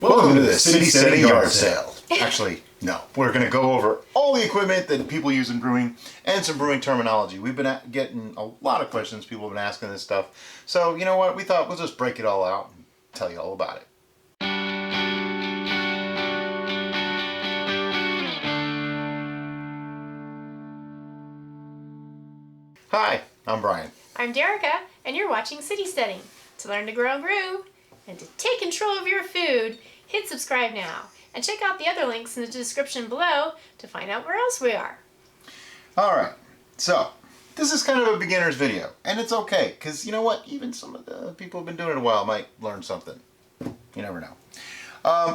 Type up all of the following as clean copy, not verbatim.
Welcome to the City City Yard Sale. Actually, no. We're going to go over all the equipment that people use in brewing and some brewing terminology. We've been getting a lot of questions. People have been asking this stuff. So, you know what? We thought we'll just break it all out and tell you all about it. Hi, I'm Brian. I'm Derica, and you're watching City Steading. To learn to grow and brew, and to take control of your food, hit subscribe now. And check out the other links in the description below to find out where else we are. Alright, so this is kind of a beginner's video. And it's okay, because you know what? Even some of the people who have been doing it a while might learn something. You never know.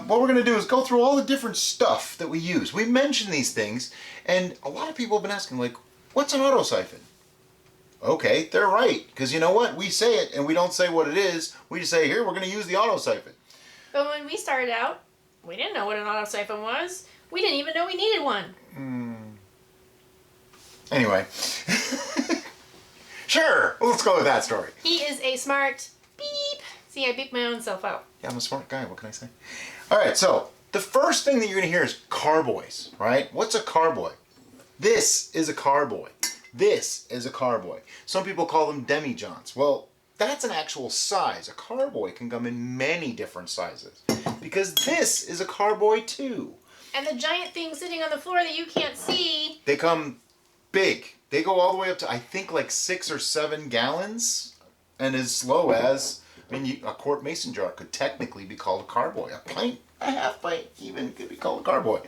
What we're going to do is go through all the different stuff that we use. We mention these things, and a lot of people have been asking, like, what's an autosiphon? Okay, they're right, because you know what? We say it, and we don't say what it is. We just say, here, we're going to use the autosiphon. But when we started out, we didn't know what an autosiphon was. We didn't even know we needed one. Anyway. Sure, let's go with that story. He is a smart beep. See, I beeped my own self out. Yeah, I'm a smart guy. What can I say? All right, so the first thing that you're going to hear is carboys, right? What's a carboy? This is a carboy. This is a carboy. Some people call them demijohns. Well, that's an actual size. A carboy can come in many different sizes because this is a carboy too. And the giant thing sitting on the floor that you can't see. They come big. They go all the way up to, I think, like 6 or 7 gallons, and as low as, I mean, a quart mason jar could technically be called a carboy. A pint, a half pint even could be called a carboy.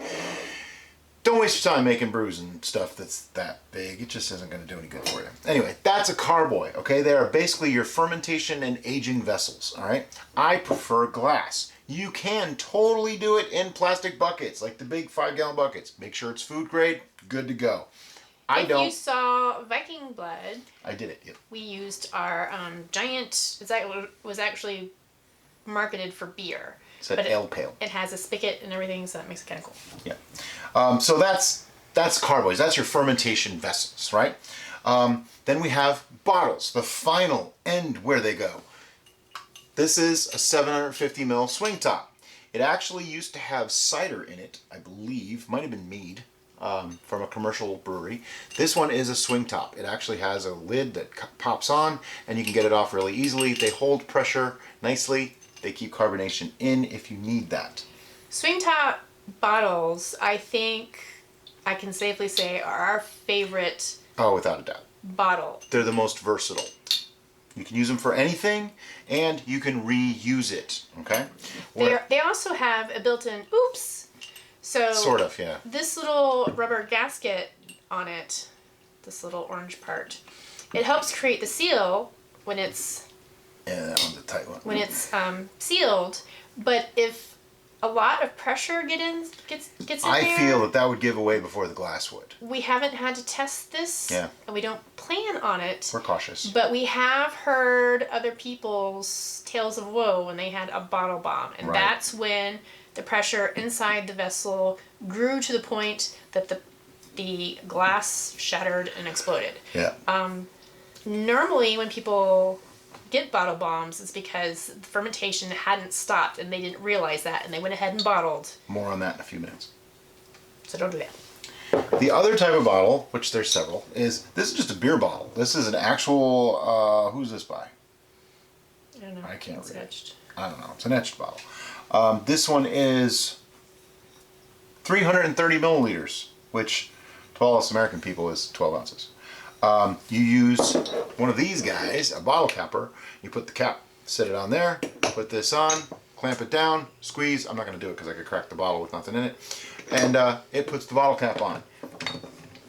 Don't waste your time making brews and stuff that's that big. It just isn't going to do any good for you. Anyway, that's a carboy, okay? They are basically your fermentation and aging vessels, all right? I prefer glass. You can totally do it in plastic buckets, like the big 5-gallon buckets. Make sure it's food grade, good to go. If you saw Viking Blood, I did it, yep. We used our giant, it was actually marketed for beer. It's an ale pail. It has a spigot and everything, so that makes it kind of cool. Yeah. So that's carboys. That's your fermentation vessels, right? Then we have bottles, the final end where they go. This is a 750 ml swing top. It actually used to have cider in it, I believe. Might have been mead from a commercial brewery. This one is a swing top. It actually has a lid that pops on, and you can get it off really easily. They hold pressure nicely. They keep carbonation in if you need that. Swing top bottles, I think I can safely say, are our favorite. Oh, without a doubt. Bottle. They're the most versatile. You can use them for anything, and you can reuse it. Okay. They also have a built-in oops. So sort of, yeah. This little rubber gasket on it, this little orange part, it helps create the seal when it's. Yeah, that one's a tight one. When it's sealed, but if a lot of pressure gets in there, I feel that would give away before the glass would. We haven't had to test this, and we don't plan on it. We're cautious. But we have heard other people's tales of woe when they had a bottle bomb, and that's when the pressure inside the vessel grew to the point that the glass shattered and exploded. Yeah. Normally, when people get bottle bombs, it's because the fermentation hadn't stopped and they didn't realize that, and they went ahead and bottled. More on that in a few minutes. So don't do that. The other type of bottle, which there's several, is this is just a beer bottle. This is an actual, who's this by? I don't know. I can't read etched. it. I don't know. It's an etched bottle. This one is 330 milliliters, which to all us American people is 12 ounces. You use one of these guys, a bottle capper. You put the cap, set it on there, put this on, clamp it down, squeeze. I'm not going to do it because I could crack the bottle with nothing in it. And it puts the bottle cap on.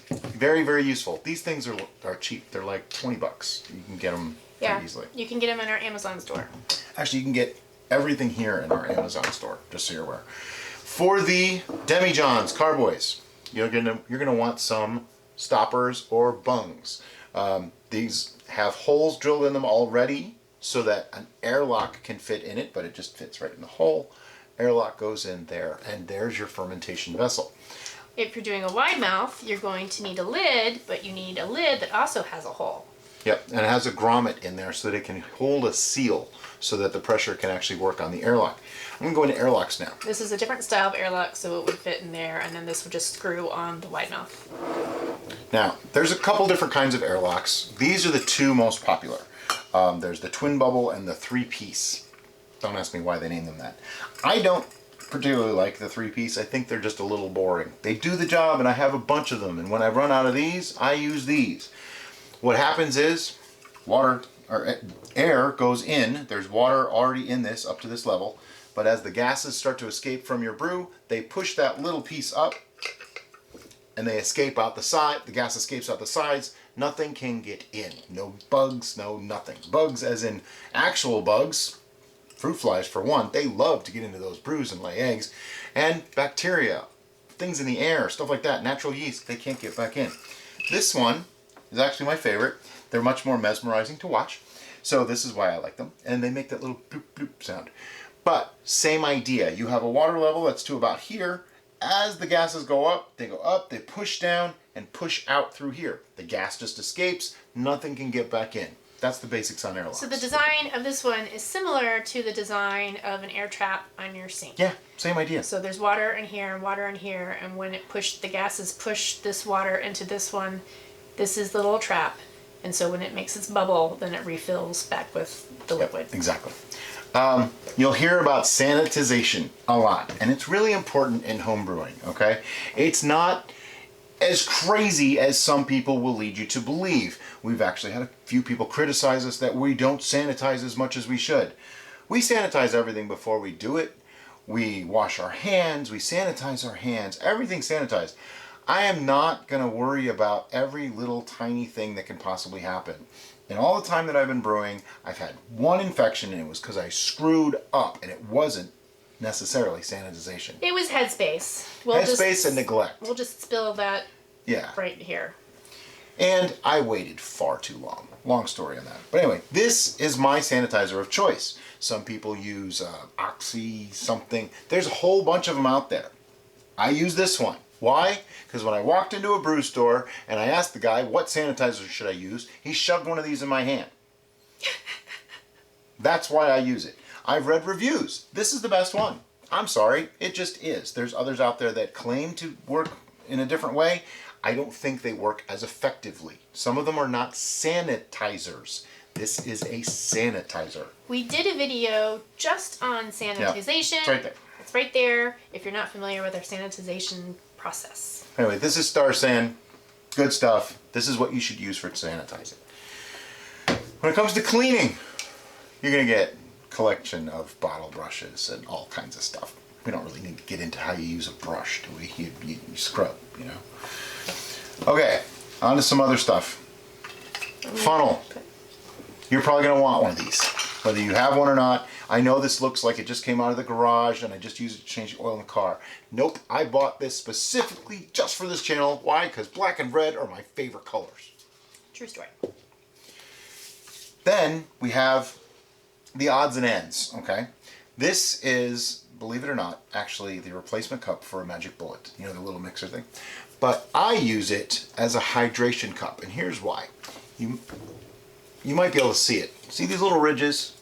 Very, very useful. These things are cheap. They're like 20 bucks. You can get them pretty easily. You can get them in our Amazon store. Actually, you can get everything here in our Amazon store, just so you're aware. For the demijohns, carboys, you're gonna want some stoppers or bungs. These have holes drilled in them already so that an airlock can fit in it, but it just fits right in the hole. Airlock goes in there, and there's your fermentation vessel. If you're doing a wide mouth, you're going to need a lid, but you need a lid that also has a hole. Yep, and it has a grommet in there so that it can hold a seal so that the pressure can actually work on the airlock. I'm going to go into airlocks now. This is a different style of airlock, so it would fit in there, and then this would just screw on the wide mouth. Now, there's a couple different kinds of airlocks. These are the two most popular. There's the twin bubble and the three-piece. Don't ask me why they named them that. I don't particularly like the three-piece. I think they're just a little boring. They do the job, and I have a bunch of them, and when I run out of these, I use these. What happens is water or air goes in. There's water already in this up to this level, but as the gases start to escape from your brew, they push that little piece up and they escape out the side. The gas escapes out the sides. Nothing can get in. No bugs, no nothing. Bugs as in actual bugs, fruit flies for one, they love to get into those brews and lay eggs. And bacteria, things in the air, stuff like that, natural yeast, they can't get back in. This one is actually my favorite. They're much more mesmerizing to watch. So this is why I like them. And they make that little bloop bloop sound. But same idea. You have a water level that's to about here. As the gases go up, they push down and push out through here. The gas just escapes. Nothing can get back in. That's the basics on airlocks. So the design of this one is similar to the design of an air trap on your sink. Yeah, same idea. So there's water in here and water in here, and when the gases push this water into this one, this is the little trap. And so when it makes its bubble, then it refills back with the liquid. Exactly. You'll hear about sanitization a lot, and it's really important in home brewing, okay? It's not as crazy as some people will lead you to believe. We've actually had a few people criticize us that we don't sanitize as much as we should. We sanitize everything before we do it. We wash our hands, we sanitize our hands, everything's sanitized. I am not going to worry about every little tiny thing that can possibly happen. In all the time that I've been brewing, I've had one infection, and it was because I screwed up, and it wasn't necessarily sanitization. It was headspace. Headspace and neglect. We'll just spill that Yeah. right here. And I waited far too long. Long story on that. But anyway, this is my sanitizer of choice. Some people use Oxy something. There's a whole bunch of them out there. I use this one. Why? Because when I walked into a brew store and I asked the guy, what sanitizer should I use? He shoved one of these in my hand. That's why I use it. I've read reviews. This is the best one. I'm sorry, it just is. There's others out there that claim to work in a different way. I don't think they work as effectively. Some of them are not sanitizers. This is a sanitizer. We did a video just on sanitization. Yeah, it's right there. It's right there if you're not familiar with our sanitization process. Anyway, this is Star San. Good stuff. This is what you should use for sanitizing. When it comes to cleaning, you're going to get a collection of bottle brushes and all kinds of stuff. We don't really need to get into how you use a brush, do we? You scrub, you know. Okay, on to some other stuff. Funnel. You're probably going to want one of these, whether you have one or not. I know this looks like it just came out of the garage and I just used it to change the oil in the car. Nope, I bought this specifically just for this channel. Why? Because black and red are my favorite colors. True story. Then we have the odds and ends, okay? This is, believe it or not, actually the replacement cup for a Magic Bullet. You know, the little mixer thing. But I use it as a hydration cup, and here's why. You might be able to see it. See these little ridges?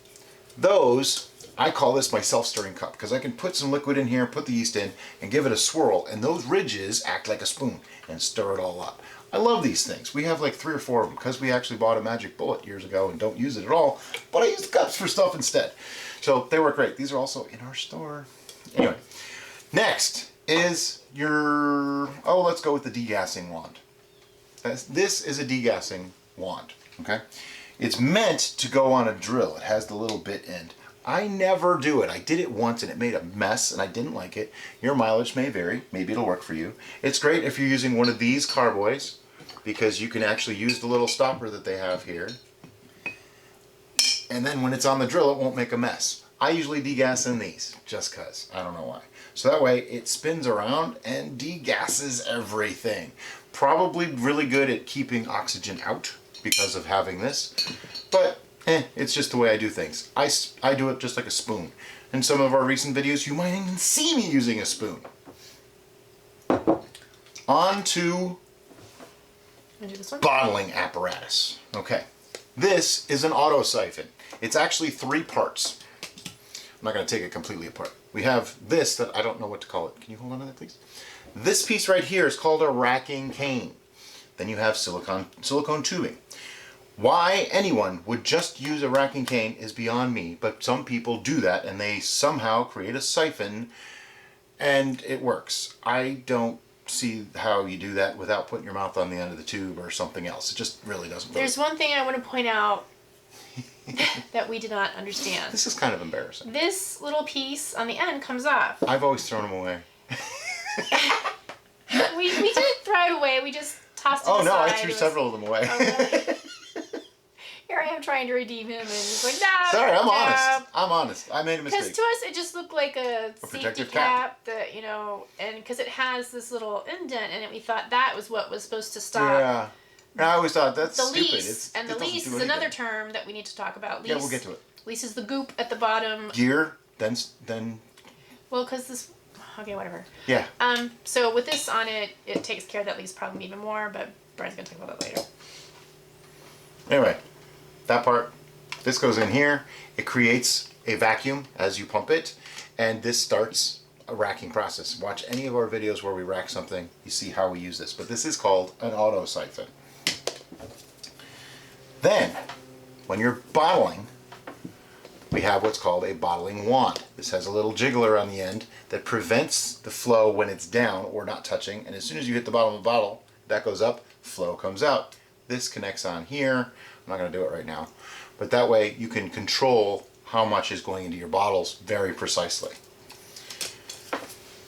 Those, I call this my self-stirring cup because I can put some liquid in here, put the yeast in, and give it a swirl, and those ridges act like a spoon and stir it all up. I love these things. We have like 3 or 4 of them because we actually bought a Magic Bullet years ago and don't use it at all, but I use the cups for stuff instead. So they work great. These are also in our store. Anyway, next is let's go with the degassing wand. This is a degassing wand, okay? It's meant to go on a drill. It has the little bit end. I never do it. I did it once and it made a mess and I didn't like it. Your mileage may vary. Maybe it'll work for you. It's great if you're using one of these Carboys because you can actually use the little stopper that they have here. And then when it's on the drill, it won't make a mess. I usually degas in these just because. I don't know why. So that way it spins around and degasses everything. Probably really good at keeping oxygen out because of having this, but it's just the way I do things. I do it just like a spoon. In some of our recent videos, you might even see me using a spoon. On to bottling apparatus. Okay, This is an auto siphon. It's actually 3 parts. I'm not going to take it completely apart. We have this that I don't know what to call it. Can you hold on to that, please? This piece right here is called a racking cane. Then you have silicone tubing. Why anyone would just use a racking cane is beyond me, but some people do that and they somehow create a siphon and it works. I don't see how you do that without putting your mouth on the end of the tube or something else. It just really doesn't work. There's one thing I want to point out that we did not understand. This is kind of embarrassing. This little piece on the end comes off. I've always thrown them away. We didn't throw it away. We just tossed it aside. Oh no, I threw several of them away. Oh, really? Here I am trying to redeem him, and he's like, nah. Sorry, I'm honest. I'm honest. I made a mistake. Because to us, it just looked like a safety protective cap that, you know, and because it has this little indent in it, we thought that was what was supposed to stop. Yeah. I always thought that's the stupid. lease. And the lease is another term that we need to talk about. Lease, yeah, we'll get to it. Lease is the goop at the bottom. Gear, then. Well, because this. Okay, whatever. Yeah. So with this on it, it takes care of that lease problem even more, but Brian's gonna talk about that later. Anyway, that part. This goes in here. It creates a vacuum as you pump it, and this starts a racking process. Watch any of our videos where we rack something. You see how we use this. But this is called an auto siphon. Then, when you're bottling, we have what's called a bottling wand. This has a little jiggler on the end that prevents the flow when it's down or not touching. And as soon as you hit the bottom of the bottle, that goes up, flow comes out. This connects on here. I'm not going to do it right now. But that way you can control how much is going into your bottles very precisely.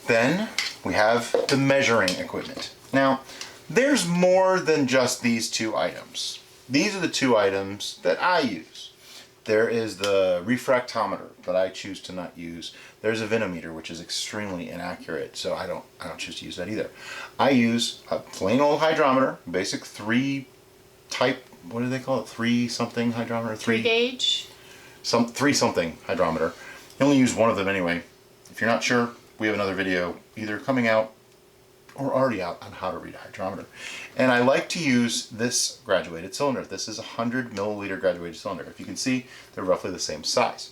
Then we have the measuring equipment. Now, there's more than just these 2 items. These are the 2 items that I use. There is the refractometer that I choose to not use. There's a vinometer, which is extremely inaccurate, so I don't choose to use that either. I use a plain old hydrometer, basic 3 type, what do they call it? 3-something hydrometer? 3 gauge? 3-something hydrometer. You only use one of them anyway. If you're not sure, we have another video either coming out or already out on how to read a hydrometer. And I like to use this graduated cylinder. This is a 100 milliliter graduated cylinder. If you can see, they're roughly the same size.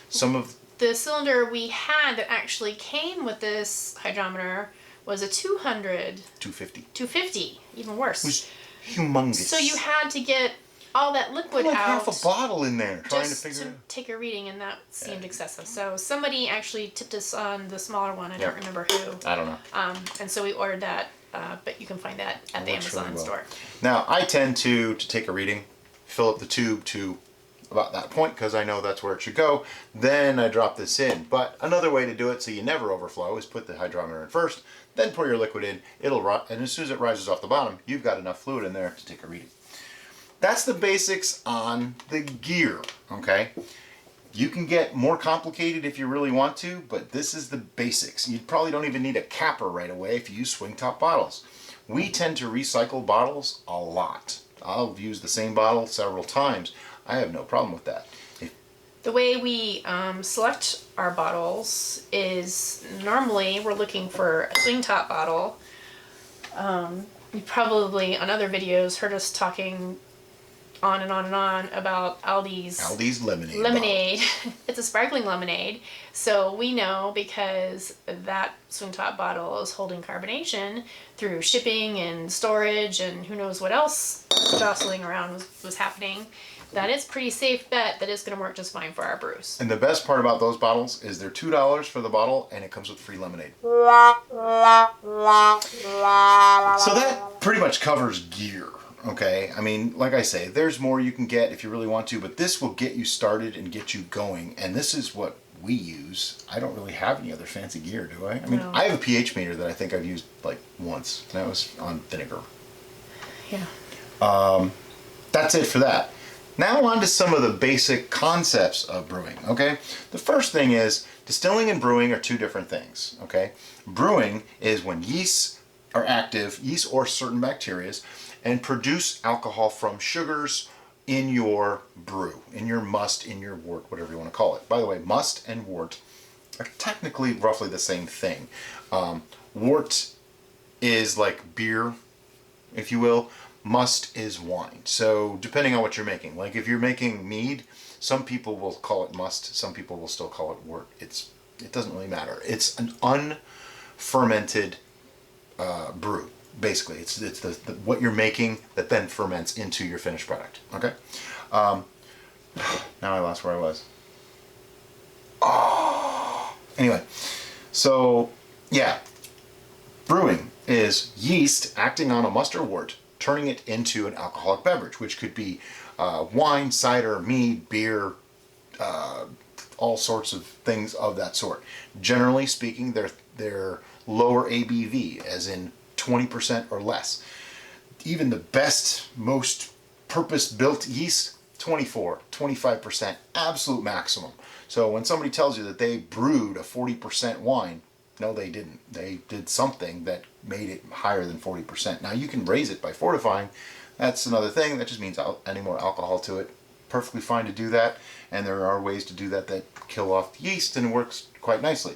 Some of the cylinder we had that actually came with this hydrometer was a 250, even worse. It was humongous. So you had to get all that liquid like out. half a bottle in there trying to just figure to it out. take a reading, and that seemed excessive. So somebody actually tipped us on the smaller one. I don't remember who. I don't know. And so we ordered that, but you can find that at the Amazon store. Now, I tend to take a reading, fill up the tube to about that point because I know that's where it should go. Then I drop this in. But another way to do it so you never overflow is put the hydrometer in first, then pour your liquid in. And as soon as it rises off the bottom, you've got enough fluid in there to take a reading. That's the basics on the gear, okay? You can get more complicated if you really want to, but this is the basics. You probably don't even need a capper right away if you use swing top bottles. We tend to recycle bottles a lot. I'll use the same bottle several times. I have no problem with that. The way we select our bottles is normally we're looking for a swing top bottle. You probably on other videos heard us talking on and on and on about Aldi's lemonade. It's a sparkling lemonade, so we know because that swing top bottle is holding carbonation through shipping and storage and who knows what else jostling around was happening, that it's pretty safe bet that it's going to work just fine for our brews. And the best part about those bottles is they're $2 for the bottle and it comes with free lemonade. So that pretty much covers gear. Okay, I mean, like I say, there's more you can get if you really want to, but this will get you started and get you going, and this is what we use. I don't really have any other fancy gear, do I? I mean, no. I have a pH meter that I think I've used like once, and that was on vinegar. Yeah. That's it for that. Now on to some of the basic concepts of brewing, okay? The first thing is, distilling and brewing are 2 different things, okay? Brewing is when yeasts are active, yeast or certain bacteria, and produce alcohol from sugars in your brew, in your must, in your wort, whatever you want to call it. By the way, must and wort are technically roughly the same thing. Wort is like beer, if you will. must is wine. So depending on what you're making, like if you're making mead, some people will call it must, some people will still call it wort. It doesn't really matter. It's an unfermented brew. Basically, it's the what you're making that then ferments into your finished product. Okay. Now I lost where I was. Oh. Anyway, so yeah, brewing is yeast acting on a must or wort, turning it into an alcoholic beverage, which could be wine, cider, mead, beer, all sorts of things of that sort. Generally speaking, they're lower ABV, as in 20% or less. Even the best, most purpose-built yeast, 24, 25%, absolute maximum. So when somebody tells you that they brewed a 40% wine, no, they didn't. They did something that made it higher than 40%. Now you can raise it by fortifying. That's another thing. That just means adding more alcohol to it. Perfectly fine to do that. And there are ways to do that that kill off the yeast and works quite nicely.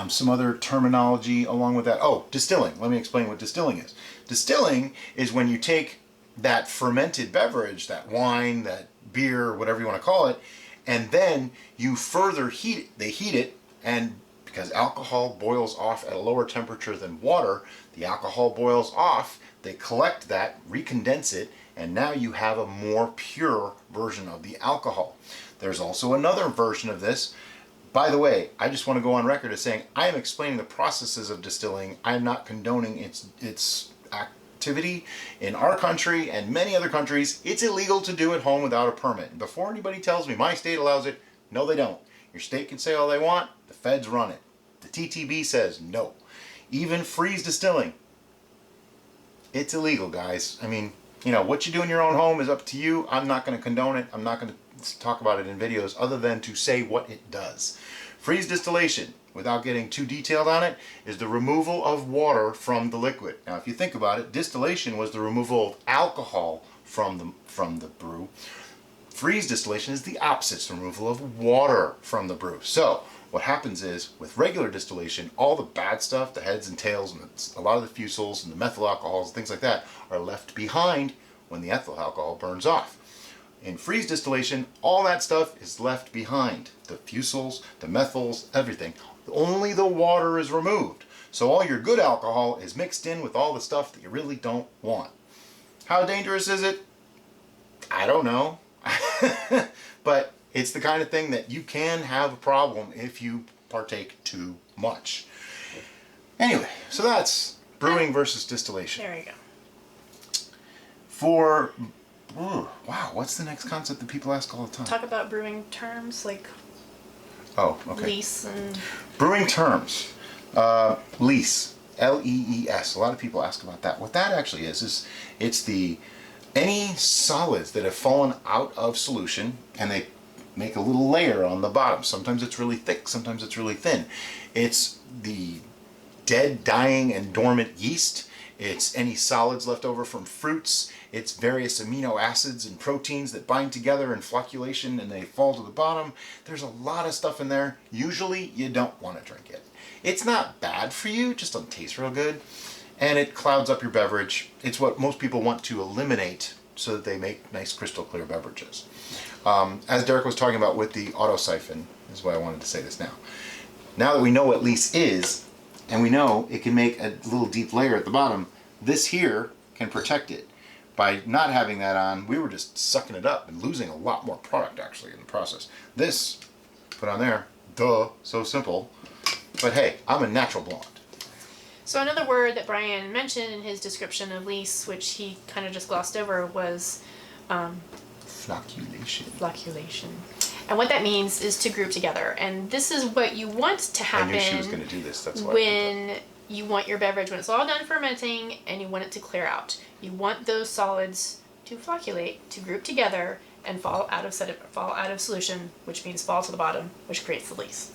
Some other terminology along with that. Oh, distilling. Let me explain what distilling is. Distilling is when you take that fermented beverage, that wine, that beer, whatever you want to call it, and then you further heat it. They heat it, and because alcohol boils off at a lower temperature than water, the alcohol boils off, they collect that, recondense it, and now you have a more pure version of the alcohol. There's also another version of this. By the way, I just want to go on record as saying I am explaining the processes of distilling. I am not condoning its activity. In our country and many other countries, it's illegal to do at home without a permit. Before anybody tells me my state allows it, no they don't. Your state can say all they want, the feds run it. The TTB says no. Even freeze distilling, it's illegal, guys. I mean, you know, what you do in your own home is up to you. I'm not going to condone it. I'm not going to talk about it in videos other than to say what it does. Freeze distillation, without getting too detailed on it, is the removal of water from the liquid. Now, if you think about it, distillation was the removal of alcohol from the brew. Freeze distillation is the opposite, it's the removal of water from the brew. So, what happens is, with regular distillation, all the bad stuff, the heads and tails, and a lot of the fusels and the methyl alcohols, things like that, are left behind when the ethyl alcohol burns off. In freeze distillation, all that stuff is left behind. The fusels, the methyls, everything. Only the water is removed. So all your good alcohol is mixed in with all the stuff that you really don't want. How dangerous is it? I don't know. But it's the kind of thing that you can have a problem if you partake too much. Anyway, so that's brewing versus distillation. There you go. Wow, what's the next concept that people ask all the time? Talk about brewing terms like lease and... Brewing terms. Lease. L-E-E-S. A lot of people ask about that. What that actually is it's any solids that have fallen out of solution and they make a little layer on the bottom. Sometimes it's really thick, sometimes it's really thin. It's the dead, dying, and dormant yeast. It's any solids left over from fruits. It's various amino acids and proteins that bind together in flocculation and they fall to the bottom. There's a lot of stuff in there. Usually you don't want to drink it. It's not bad for you, it just doesn't taste real good. And it clouds up your beverage. It's what most people want to eliminate so that they make nice crystal clear beverages. As Derek was talking about with the auto siphon, is why I wanted to say this now. Now that we know what lease is, and we know it can make a little deep layer at the bottom, this here can protect it. By not having that on, we were just sucking it up and losing a lot more product actually in the process. This, put on there, duh, so simple. But hey, I'm a natural blonde. So another word that Brian mentioned in his description of lease, which he kind of just glossed over, was flocculation. Flocculation. And what that means is to group together. And this is what you want to happen. I knew she was going to do this. That's why when you want your beverage, when it's all done fermenting and you want it to clear out. You want those solids to flocculate, to group together and fall out of solution, which means fall to the bottom, which creates the lease.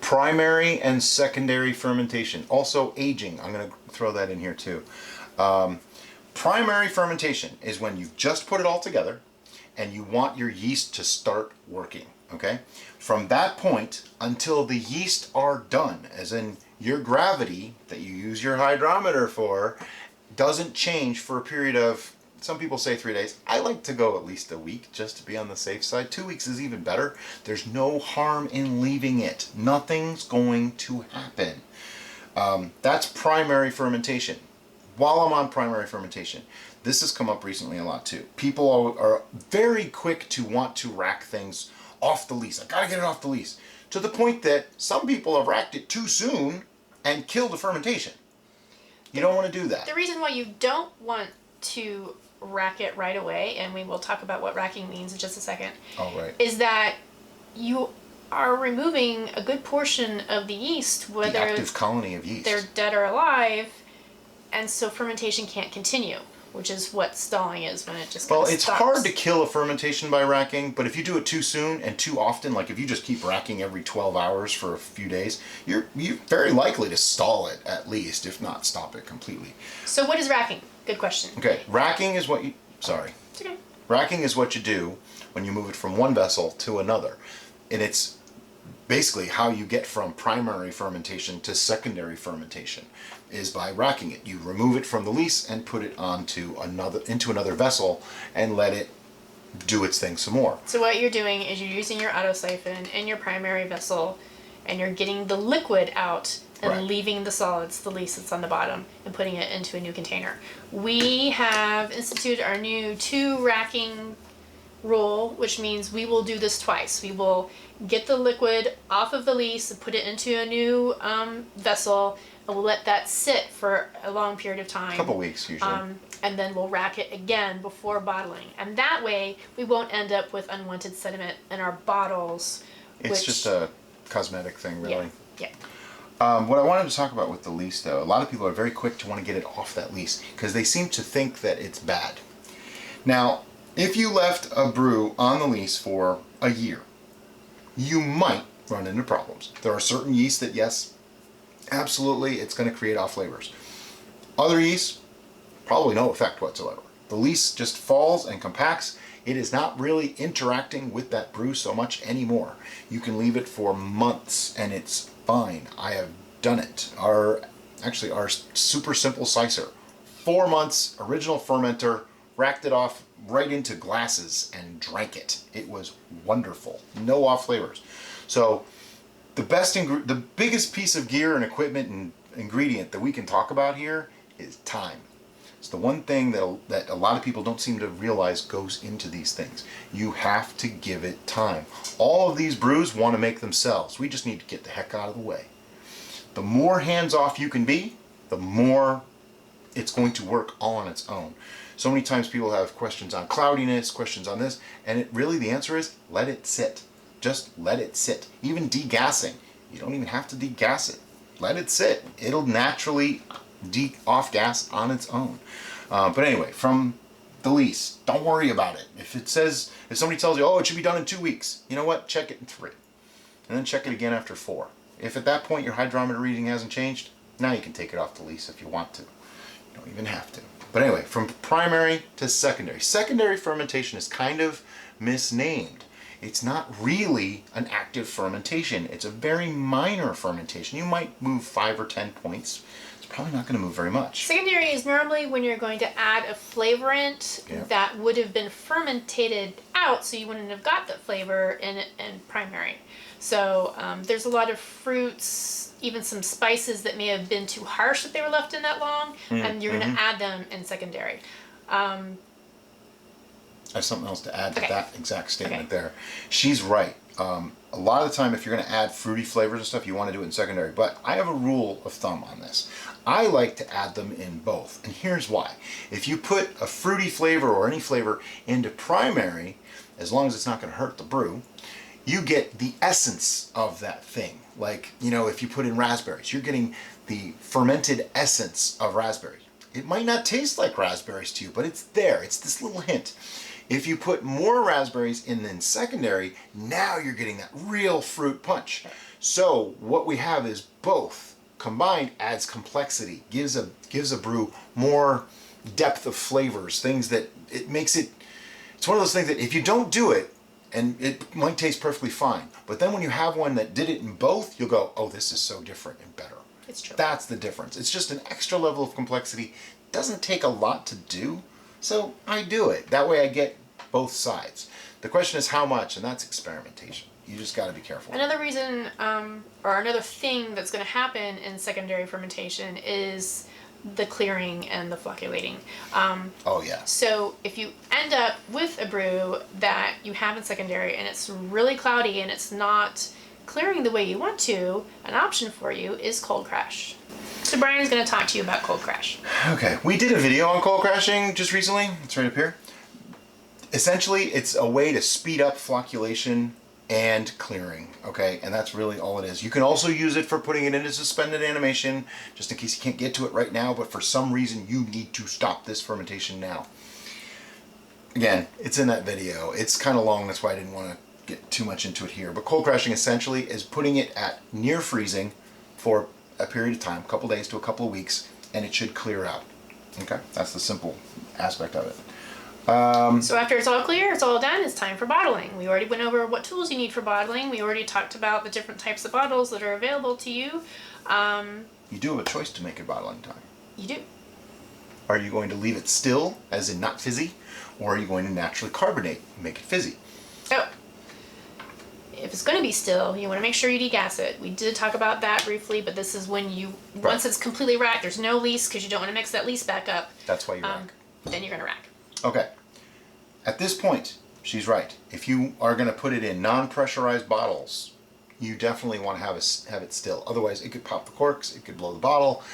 Primary and secondary fermentation. Also aging. I'm going to throw that in here too. Primary fermentation is when you've just put it all together and you want your yeast to start working. okay? From that point until the yeast are done, as in your gravity that you use your hydrometer for, doesn't change for a period of, some people say 3 days. I like to go at least a week just to be on the safe side. 2 weeks is even better. There's no harm in leaving it. Nothing's going to happen. That's primary fermentation. While I'm on primary fermentation, this has come up recently a lot too. People are very quick to want to rack things off the lease. I gotta get it off the lease. To the point that some people have racked it too soon and killed the fermentation. You don't want to do that. The reason why you don't want to rack it right away, and we will talk about what racking means in just a second, is that you are removing a good portion of the yeast, whether the active colony of yeast, they're dead or alive, and so fermentation can't continue, which is what stalling is when it just well, it's stops. hard to kill a fermentation by racking, but if you do it too soon and too often, like if you just keep racking every 12 hours for a few days, you're very likely to stall it at least, if not stop it completely. So what is racking? Good question. Okay, racking is what you, sorry. It's okay. Racking is what you do when you move it from one vessel to another. And it's basically how you get from primary fermentation to secondary fermentation is by racking it. You remove it from the lees and put it into another vessel and let it do its thing some more. So what you're doing is you're using your autosiphon in your primary vessel and you're getting the liquid out and leaving the solids, the lees that's on the bottom, and putting it into a new container. We have instituted our new 2 racking rule, which means we will do this twice. We will get the liquid off of the lees and put it into a new vessel, and we'll let that sit for a long period of time. A couple weeks usually. And then we'll rack it again before bottling. And that way we won't end up with unwanted sediment in our bottles. It's just a cosmetic thing, really. Yeah. What I wanted to talk about with the lease, though, a lot of people are very quick to want to get it off that lease because they seem to think that it's bad. Now, if you left a brew on the lease for a year, you might run into problems. There are certain yeasts that, yes, absolutely, it's going to create off flavors. Other yeasts, probably no effect whatsoever. The lease just falls and compacts. It is not really interacting with that brew so much anymore. You can leave it for months and it's fine. I have done it. Our super simple sicer, 4 months, original fermenter, racked it off right into glasses and drank it. It was wonderful. No off flavors. So the biggest piece of gear and equipment and ingredient that we can talk about here is time. It's the one thing that a lot of people don't seem to realize goes into these things. You have to give it time. All of these brews want to make themselves. We just need to get the heck out of the way. The more hands-off you can be, the more it's going to work all on its own. So many times people have questions on cloudiness, questions on this, and the answer is let it sit. Just let it sit. Even degassing, you don't even have to degas it. Let it sit. It'll naturally off gas on its own. But anyway, from the lease, don't worry about it. If somebody tells you, oh, it should be done in 2 weeks, you know what? Check it in 3. And then check it again after 4. If at that point your hydrometer reading hasn't changed, now you can take it off the lease if you want to. You don't even have to. But anyway, from primary to secondary. Secondary fermentation is kind of misnamed. It's not really an active fermentation. It's a very minor fermentation. You might move 5 or 10 points. It's probably not going to move very much. Secondary is normally when you're going to add a flavorant that would have been fermented out, so you wouldn't have got that flavor in primary. So there's a lot of fruits, even some spices that may have been too harsh if they were left in that long, and you're going to add them in secondary. I have something else to add to that exact statement there. She's right. A lot of the time, if you're going to add fruity flavors and stuff, you want to do it in secondary. But I have a rule of thumb on this. I like to add them in both. And here's why. If you put a fruity flavor or any flavor into primary, as long as it's not going to hurt the brew, you get the essence of that thing. Like, if you put in raspberries, you're getting the fermented essence of raspberries. It might not taste like raspberries to you, but it's there. It's this little hint. If you put more raspberries in secondary, now you're getting that real fruit punch. So what we have is both combined adds complexity, gives a brew more depth of flavors, things that it's one of those things that if you don't do it, and it might taste perfectly fine. But then when you have one that did it in both, you'll go, oh, this is so different and better. It's true. That's the difference. It's just an extra level of complexity. Doesn't take a lot to do, so I do it. That way I get both sides. The question is how much, and that's experimentation. You just got to be careful. Another reason, or another thing that's going to happen in secondary fermentation is the clearing and the flocculating. Oh yeah. So if you end up with a brew that you have in secondary and it's really cloudy and it's not clearing the way you want to, an option for you is cold crash. So Brian's going to talk to you about cold crash. Okay, we did a video on cold crashing just recently. It's right up here. Essentially, it's a way to speed up flocculation and clearing, okay? And that's really all it is. You can also use it for putting it into suspended animation, just in case you can't get to it right now, but for some reason you need to stop this fermentation now. Again, it's in that video. It's kind of long, that's why I didn't want to get too much into it here. But cold crashing essentially is putting it at near freezing for a period of time, a couple days to a couple of weeks, and it should clear out. Okay, that's the simple aspect of it. So after it's all clear, it's all done, it's time for bottling. We already went over what tools you need for bottling. We already talked about the different types of bottles that are available to you. You do have a choice to make your bottling time. You do. Are you going to leave it still, as in not fizzy, or are you going to naturally carbonate and make it fizzy? So, if it's going to be still, you want to make sure you degas it. We did talk about that briefly, but this is when you, once it's completely racked, there's no lees because you don't want to mix that lees back up. That's why you rack. Then you're going to rack. Okay. At this point, she's right. If you are going to put it in non-pressurized bottles, you definitely want to have it still. Otherwise, it could pop the corks, it could blow the bottle.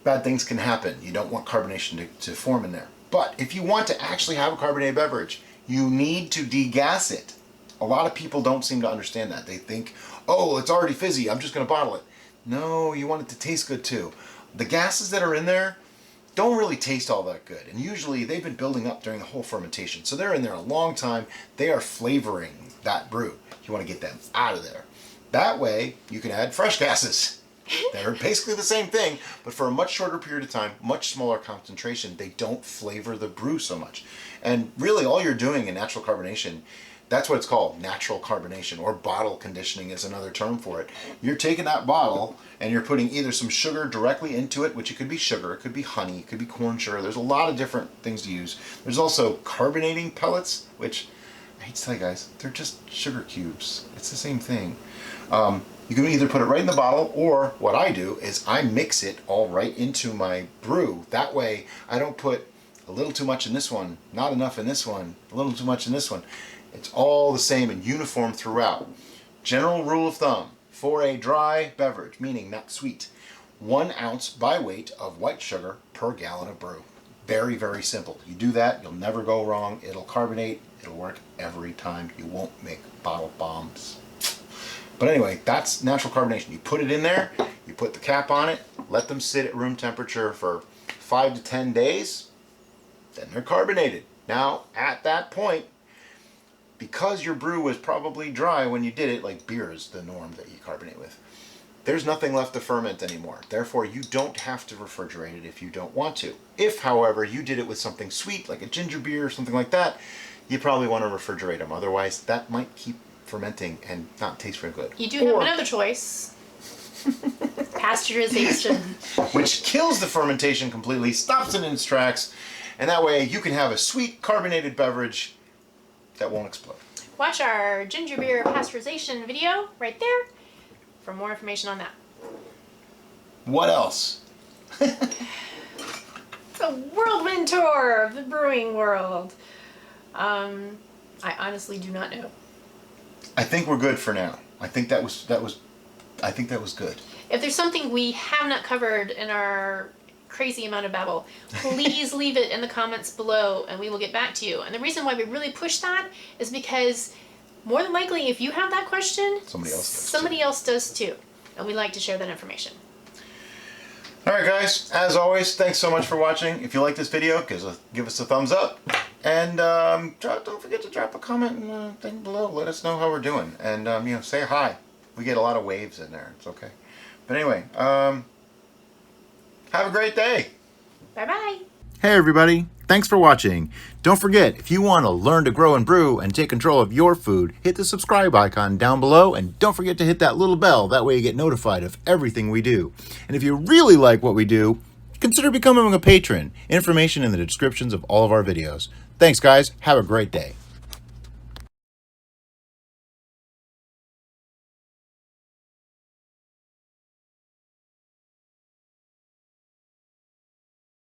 Bad things can happen. You don't want carbonation to form in there. But if you want to actually have a carbonated beverage, you need to degas it. A lot of people don't seem to understand that. They think, oh, it's already fizzy, I'm just going to bottle it. No, you want it to taste good too. The gases that are in there don't really taste all that good, and usually they've been building up during the whole fermentation, so they're in there a long time. They are flavoring that brew. You want to get them out of there. That way you can add fresh gases. They're basically the same thing, but for a much shorter period of time, much smaller concentration. They don't flavor the brew so much. And really all you're doing in natural carbonation, that's what it's called, natural carbonation, or bottle conditioning is another term for it. You're taking that bottle and you're putting either some sugar directly into it, which it could be sugar, it could be honey, it could be corn sugar. There's a lot of different things to use. There's also carbonating pellets, which, I hate to tell you guys, they're just sugar cubes. It's the same thing. You can either put it right in the bottle, or what I do is I mix it all right into my brew. That way I don't put a little too much in this one, not enough in this one, a little too much in this one. It's all the same and uniform throughout. General rule of thumb, for a dry beverage, meaning not sweet, 1 ounce by weight of white sugar per gallon of brew. Very, very simple. You do that, you'll never go wrong. It'll carbonate, it'll work every time. You won't make bottle bombs. But anyway, that's natural carbonation. You put it in there, you put the cap on it, let them sit at room temperature for 5 to 10 days, then they're carbonated. Now, at that point, because your brew was probably dry when you did it, like beer is the norm that you carbonate with, there's nothing left to ferment anymore. Therefore, you don't have to refrigerate it if you don't want to. If, however, you did it with something sweet, like a ginger beer or something like that, you probably want to refrigerate them. Otherwise, that might keep fermenting and not taste very good. You do have another choice. Pasteurization. Which kills the fermentation completely, stops it in its tracks, and that way you can have a sweet carbonated beverage that won't explode. Watch our ginger beer pasteurization video right there for more information on that. What else? It's a whirlwind tour of the brewing world. I honestly do not know. I think we're good for now. I think that was good. If there's something we have not covered in our crazy amount of babble, please leave it in the comments below and we will get back to you. And the reason why we really push that is because more than likely if you have that question, somebody else does too. And we like to share that information. Alright guys, as always, thanks so much for watching. If you like this video, give us a thumbs up. And don't forget to drop a comment in the thing below. Let us know how we're doing. And say hi. We get a lot of waves in there. It's okay. But anyway, have a great day. Bye-bye. Hey everybody, thanks for watching. Don't forget, if you want to learn to grow and brew and take control of your food, hit the subscribe icon down below and don't forget to hit that little bell. That way you get notified of everything we do. And if you really like what we do, consider becoming a patron. Information in the descriptions of all of our videos. Thanks guys, have a great day.